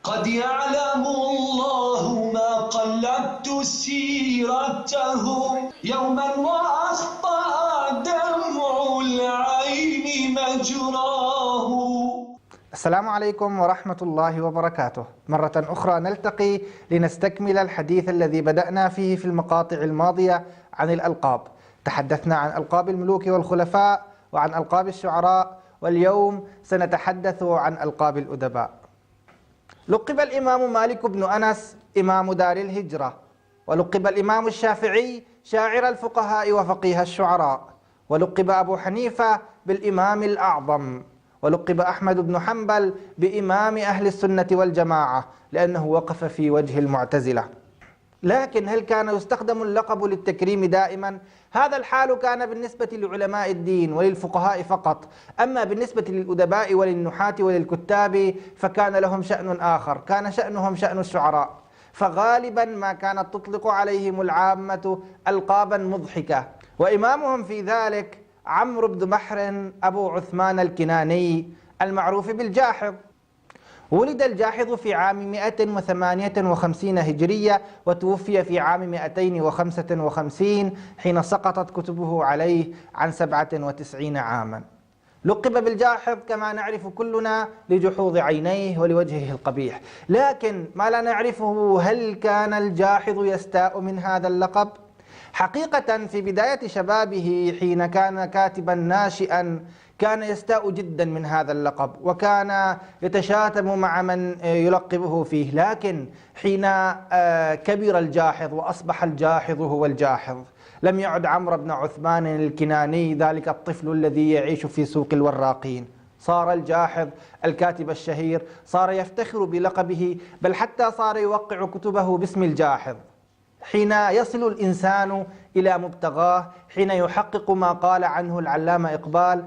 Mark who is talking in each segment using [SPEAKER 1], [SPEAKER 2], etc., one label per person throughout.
[SPEAKER 1] قد يعلم الله ما قلبت سيرتهم يوما وأخطأ دمع العين مجراه.
[SPEAKER 2] السلام عليكم ورحمة الله وبركاته. مرة أخرى نلتقي لنستكمل الحديث الذي بدأنا فيه في المقاطع الماضية عن الألقاب. تحدثنا عن ألقاب الملوك والخلفاء وعن ألقاب الشعراء، واليوم سنتحدث عن ألقاب الأدباء. لقب الإمام مالك بن أنس إمام دار الهجرة، ولقب الإمام الشافعي شاعر الفقهاء وفقيه الشعراء، ولقب أبو حنيفة بالإمام الأعظم، ولقب أحمد بن حنبل بإمام أهل السنة والجماعة لأنه وقف في وجه المعتزلة. لكن هل كان يستخدم اللقب للتكريم دائما؟ هذا الحال كان بالنسبة لعلماء الدين وللفقهاء فقط، أما بالنسبة للأدباء وللنحاة وللكتاب فكان لهم شأن آخر، كان شأنهم شأن الشعراء، فغالبا ما كانت تطلق عليهم العامة ألقابا مضحكة، وإمامهم في ذلك عمرو بن بحر أبو عثمان الكناني المعروف بالجاحظ. ولد الجاحظ في عام 158 هجرية، وتوفي في عام 255 حين سقطت كتبه عليه عن 97 عاما. لقب بالجاحظ كما نعرف كلنا لجحوظ عينيه ولوجهه القبيح، لكن ما لا نعرفه هل كان الجاحظ يستاء من هذا اللقب؟ حقيقة في بداية شبابه حين كان كاتبا ناشئا كان يستاء جدا من هذا اللقب، وكان يتشاتم مع من يلقبه فيه، لكن حين كبر الجاحظ وأصبح الجاحظ هو الجاحظ لم يعد عمرو بن عثمان الكناني ذلك الطفل الذي يعيش في سوق الوراقين، صار الجاحظ الكاتب الشهير، صار يفتخر بلقبه، بل حتى صار يوقع كتبه باسم الجاحظ. حين يصل الإنسان إلى مبتغاه، حين يحقق ما قال عنه العلامة إقبال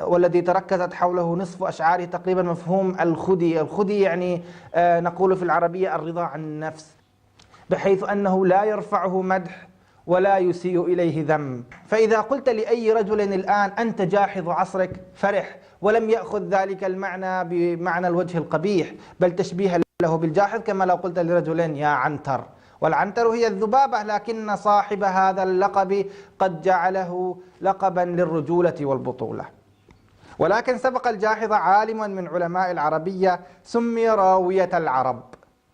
[SPEAKER 2] والذي تركزت حوله نصف أشعاره تقريبا مفهوم الخدي يعني نقول في العربية الرضا عن النفس، بحيث أنه لا يرفعه مدح ولا يسيء إليه ذم. فإذا قلت لأي رجل الآن أنت جاحظ عصرك فرح، ولم يأخذ ذلك المعنى بمعنى الوجه القبيح، بل تشبيها له بالجاحظ، كما لو قلت لرجل يا عنتر، والعنتر هي الذبابة، لكن صاحب هذا اللقب قد جعله لقبا للرجولة والبطولة. ولكن سبق الجاحظ عالما من علماء العربية سمي راوية العرب،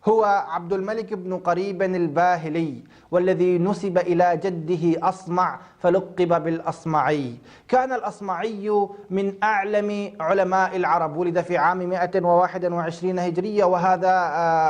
[SPEAKER 2] هو عبد الملك بن قريب الباهلي، والذي نسب إلى جده أصمع فلقب بالأصمعي. كان الأصمعي من أعلم علماء العرب، ولد في عام 121 هجرية، وهذا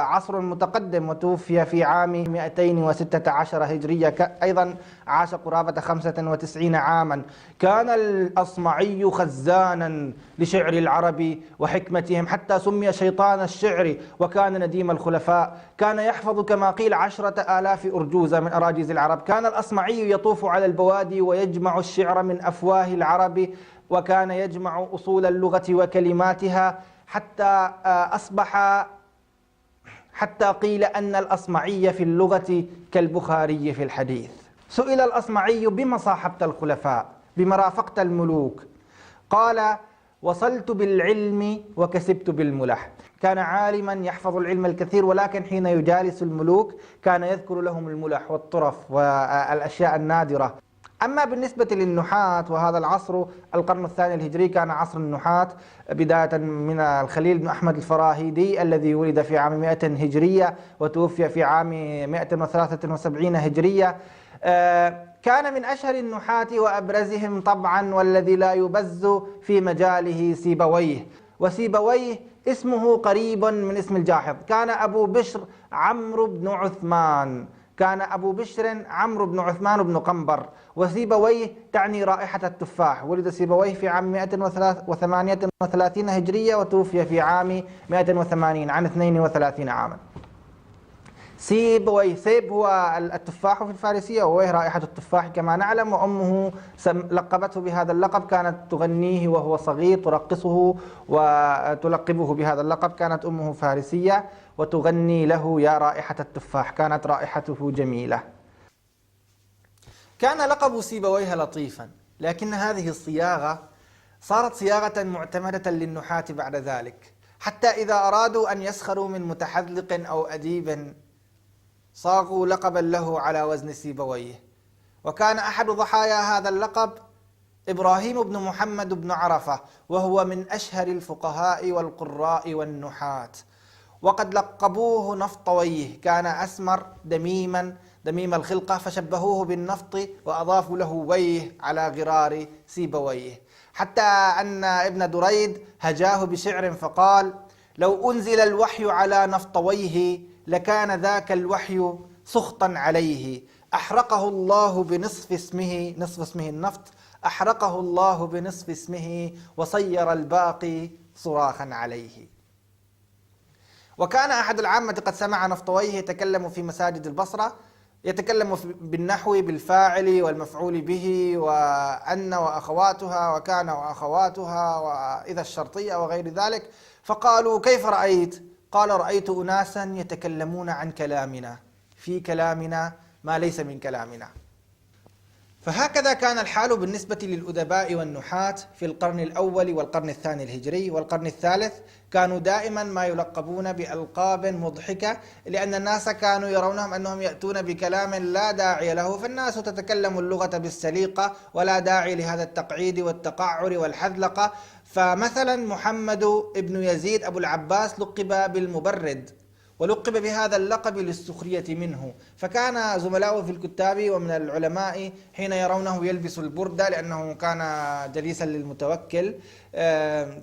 [SPEAKER 2] عصر متقدم، وتوفي في عام 216 هجرية، أيضا عاش قرابة 95 عاما. كان الأصمعي خزانا لشعر العرب وحكمتهم، حتى سمي شيطان الشعر، وكان نديم الخلفاء، كان يحفظ كما قيل 10,000 أرجوزة من أراجيز العرب. كان الأصمعي يطوف على البوادي ويجمع الشعر من أفواه العرب، وكان يجمع أصول اللغة وكلماتها، حتى قيل أن الأصمعي في اللغة كالبخاري في الحديث. سئل الأصمعي بما صاحبت الخلفاء، بما رافقت الملوك؟ قال وصلت بالعلم وكسبت بالملح. كان عالما يحفظ العلم الكثير، ولكن حين يجالس الملوك كان يذكر لهم الملح والطرف والأشياء النادرة. أما بالنسبة للنحاة، وهذا العصر القرن الثاني الهجري كان عصر النحاة، بداية من الخليل بن أحمد الفراهيدي الذي ولد في عام 100 هجرية وتوفي في عام 173 هجرية. كان من أشهر النحاة وأبرزهم طبعا والذي لا يبز في مجاله سيبويه، وسيبويه اسمه قريب من اسم الجاحظ. كان أبو بشر عمرو بن عثمان، كان أبو بشر عمرو بن عثمان بن قنبر، وسيبويه تعني رائحة التفاح. ولد سيبويه في عام 138 هجرية وتوفي في عام 180 عن 32 عاما. سيب هو التفاح في الفارسية، وويه رائحة التفاح كما نعلم، وأمه لقبته بهذا اللقب، كانت تغنيه وهو صغير، ترقصه وتلقبه بهذا اللقب. كانت أمه فارسية وتغني له يا رائحة التفاح، كانت رائحته جميلة. كان لقب سيبويه لطيفا، لكن هذه الصياغة صارت صياغة معتمدة للنحاة بعد ذلك، حتى إذا أرادوا أن يسخروا من متحذلق أو أديب صاغوا لقبا له على وزن سيبويه. وكان أحد ضحايا هذا اللقب إبراهيم بن محمد بن عرفة، وهو من أشهر الفقهاء والقراء والنحاة، وقد لقبوه نفطويه. كان أسمر دميما دميم الخلقة، فشبهوه بالنفط وأضافوا له ويه على غرار سيبويه، حتى أن ابن دريد هجاه بشعر فقال: لو أنزل الوحي على نفطويه لكان ذاك الوحي سخطا عليه، أحرقه الله بنصف اسمه، نصف اسمه النفط، أحرقه الله بنصف اسمه وصير الباقي صراخا عليه. وكان أحد العامة قد سمع نفطويه يتكلم في مساجد البصرة، يتكلم بالنحو بالفاعل والمفعول به وأن وأخواتها وكان وأخواتها وإذا الشرطية وغير ذلك، فقالوا: كيف رأيت؟ قال: رأيت أناسا يتكلمون عن كلامنا، في كلامنا ما ليس من كلامنا. فهكذا كان الحال بالنسبة للأدباء والنحاة في القرن الأول والقرن الثاني الهجري والقرن الثالث. كانوا دائما ما يلقبون بألقاب مضحكة، لأن الناس كانوا يرونهم أنهم يأتون بكلام لا داعي له، فالناس تتكلم اللغة بالسليقة ولا داعي لهذا التقعيد والتقعر والحذلقة. فمثلا محمد بن يزيد أبو العباس لقب بالمبرد، ولقب بهذا اللقب للسخرية منه، فكان زملاؤه في الكتاب ومن العلماء حين يرونه يلبس البردة لأنه كان جليسا للمتوكل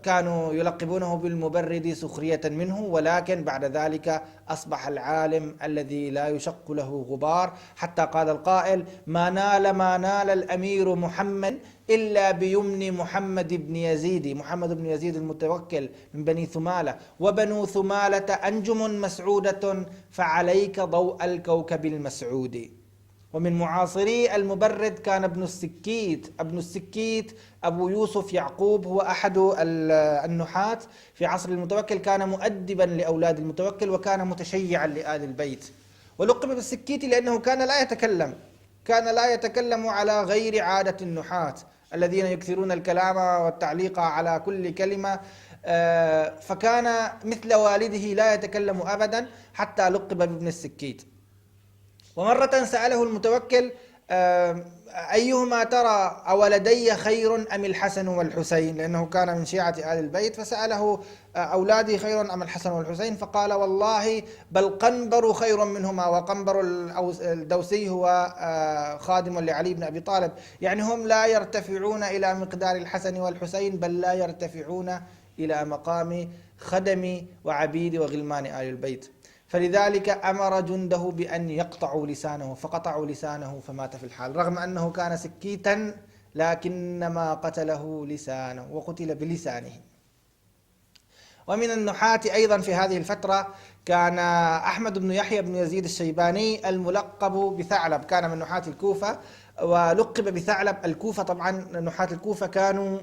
[SPEAKER 2] كانوا يلقبونه بالمبرد سخرية منه. ولكن بعد ذلك أصبح العالم الذي لا يشق له غبار، حتى قال القائل: ما نال الأمير محمد إلا بيمن محمد بن يزيد. محمد بن يزيد المتوكل من بني ثمالة، وبنو ثمالة أنجم مسعودة فعليك ضوء الكوكب المسعود. ومن معاصري المبرد كان ابن السكيت أبو يوسف يعقوب، هو أحد النحاة في عصر المتوكل، كان مؤدبا لأولاد المتوكل وكان متشيعا لآل البيت. ولقب بالسكيت لأنه كان لا يتكلم على غير عادة النحاة الذين يكثرون الكلام والتعليق على كل كلمة، فكان مثل والده لا يتكلم أبدا، حتى لقب بابن السكيت. ومرة سأله المتوكل: أيهما ترى أولدي خير أم الحسن والحسين؟ لأنه كان من شيعة آل البيت، فسأله: أولادي خير أم الحسن والحسين؟ فقال: والله بل قنبر خير منهما. وقنبر الدوسي هو خادم لعلي بن أبي طالب، يعني هم لا يرتفعون إلى مقدار الحسن والحسين، بل لا يرتفعون إلى مقام خدم وعبيد وغلمان آل البيت. فلذلك أمر جنده بأن يقطعوا لسانه، فقطعوا لسانه فمات في الحال، رغم أنه كان سكيتا لكنما قتله لسانه وقتل بلسانه. ومن النحاة أيضا في هذه الفترة كان أحمد بن يحيى بن يزيد الشيباني الملقب بثعلب، كان من نحاة الكوفة ولقب بثعلب. الكوفة طبعا نحاة الكوفة كانوا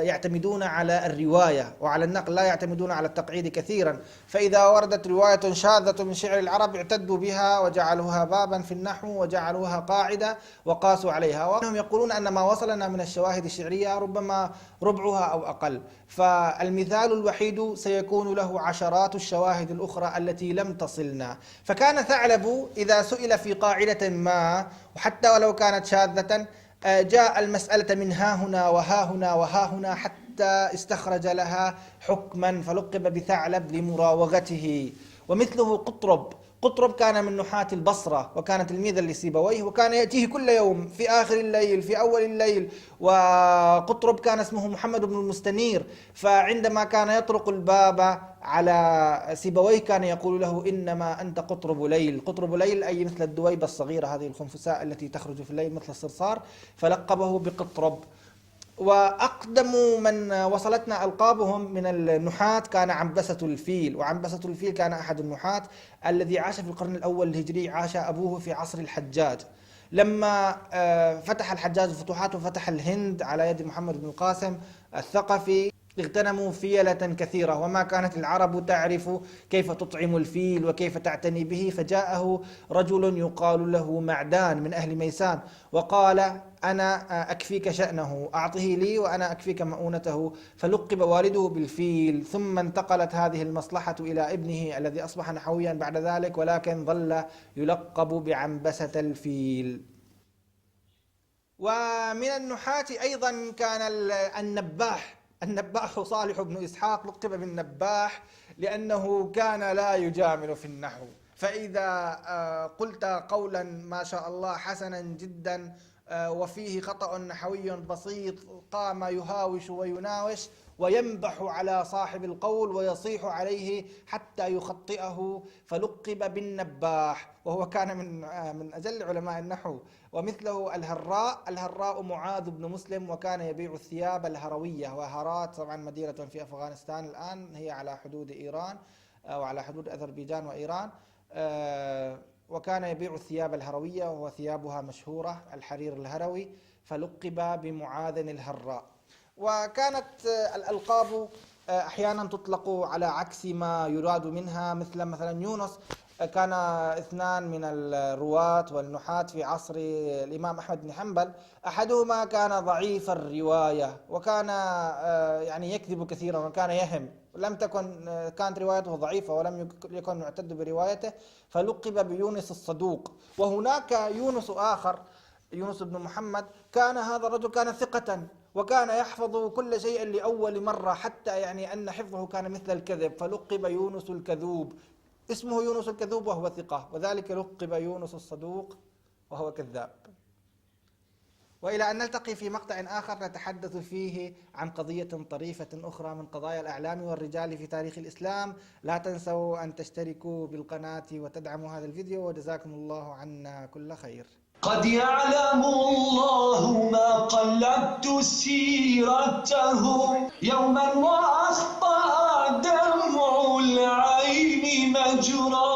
[SPEAKER 2] يعتمدون على الرواية وعلى النقل، لا يعتمدون على التقعيد كثيرا، فإذا وردت رواية شاذة من شعر العرب اعتدوا بها وجعلوها بابا في النحو وجعلوها قاعدة وقاسوا عليها. وهم يقولون أن ما وصلنا من الشواهد الشعرية ربما ربعها أو أقل، فالمثال الوحيد سيكون له عشرات الشواهد الأخرى التي لم تصلنا. فكان ثعلب إذا سئل في قاعدة ما وحتى ولو كانت شاذة جاء المسألة من ها هنا وها هنا وها هنا حتى استخرج لها حكما، فلقب بثعلب لمراوغته. ومثله قطرب كان من نحاة البصرة وكان تلميذا لسيبويه، وكان يأتيه كل يوم في آخر الليل في أول الليل. وقطرب كان اسمه محمد بن المستنير، فعندما كان يطرق الباب على سيبويه كان يقول له: إنما أنت قطرب ليل. قطرب ليل أي مثل الدويبة الصغيرة هذه الخنفساء التي تخرج في الليل مثل الصرصار، فلقبه بقطرب. وأقدم من وصلتنا ألقابهم من النحاة كان عنبسة الفيل، وعنبسة الفيل كان أحد النحاة الذي عاش في القرن الأول الهجري، عاش أبوه في عصر الحجاج. لما فتح الحجاج الفتوحات وفتح الهند على يد محمد بن القاسم الثقفي، اغتنموا فيلة كثيرة، وما كانت العرب تعرف كيف تطعم الفيل وكيف تعتني به. فجاءه رجل يقال له معدان من أهل ميسان وقال: أنا أكفيك شأنه، أعطه لي وأنا أكفيك مؤونته. فلقب والده بالفيل، ثم انتقلت هذه المصلحة إلى ابنه الذي أصبح نحويا بعد ذلك، ولكن ظل يلقب بعنبسة الفيل. ومن النحاة أيضا كان النباح صالح بن إسحاق، لقب بالنباح لأنه كان لا يجامل في النحو. فإذا قلت قولا ما شاء الله حسنا جدا وفيه خطأ نحوي بسيط، قام يهاوش ويناوش وينبح على صاحب القول ويصيح عليه حتى يخطئه، فلقب بالنباح، وهو كان من أجل علماء النحو. ومثله الهراء معاذ بن مسلم، وكان يبيع الثياب الهروية، وهرات طبعا مدينة في أفغانستان الآن، هي على حدود إيران أو على حدود أذربيجان وإيران. وكان يبيع الثياب الهروية، وهو ثيابها مشهورة الحرير الهروي، فلقب بمعاذ الهراء. وكانت الألقاب أحيانا تطلق على عكس ما يراد منها، مثلا يونس. كان اثنان من الرواة والنحاة في عصر الإمام أحمد بن حنبل، أحدهما كان ضعيف الرواية وكان يعني يكذب كثيرا وكان يهم، كانت روايته ضعيفة ولم يكن يعتد بروايته، فلقب بيونس الصدوق. وهناك يونس آخر، يونس بن محمد، كان هذا الرجل كان ثقة وكان يحفظ كل شيء لأول مرة، حتى يعني أن حفظه كان مثل الكذب، فلقب يونس الكذوب. اسمه يونس الكذوب وهو ثقة، وذلك لقب يونس الصدوق وهو كذاب. وإلى أن نلتقي في مقطع آخر نتحدث فيه عن قضية طريفة أخرى من قضايا الأعلام والرجال في تاريخ الإسلام. لا تنسوا أن تشتركوا بالقناة وتدعموا هذا الفيديو، وجزاكم الله عنا كل خير.
[SPEAKER 1] قد يعلم الله ما قلبت سيرتهم يوما وأخطأ دمع العين مجرى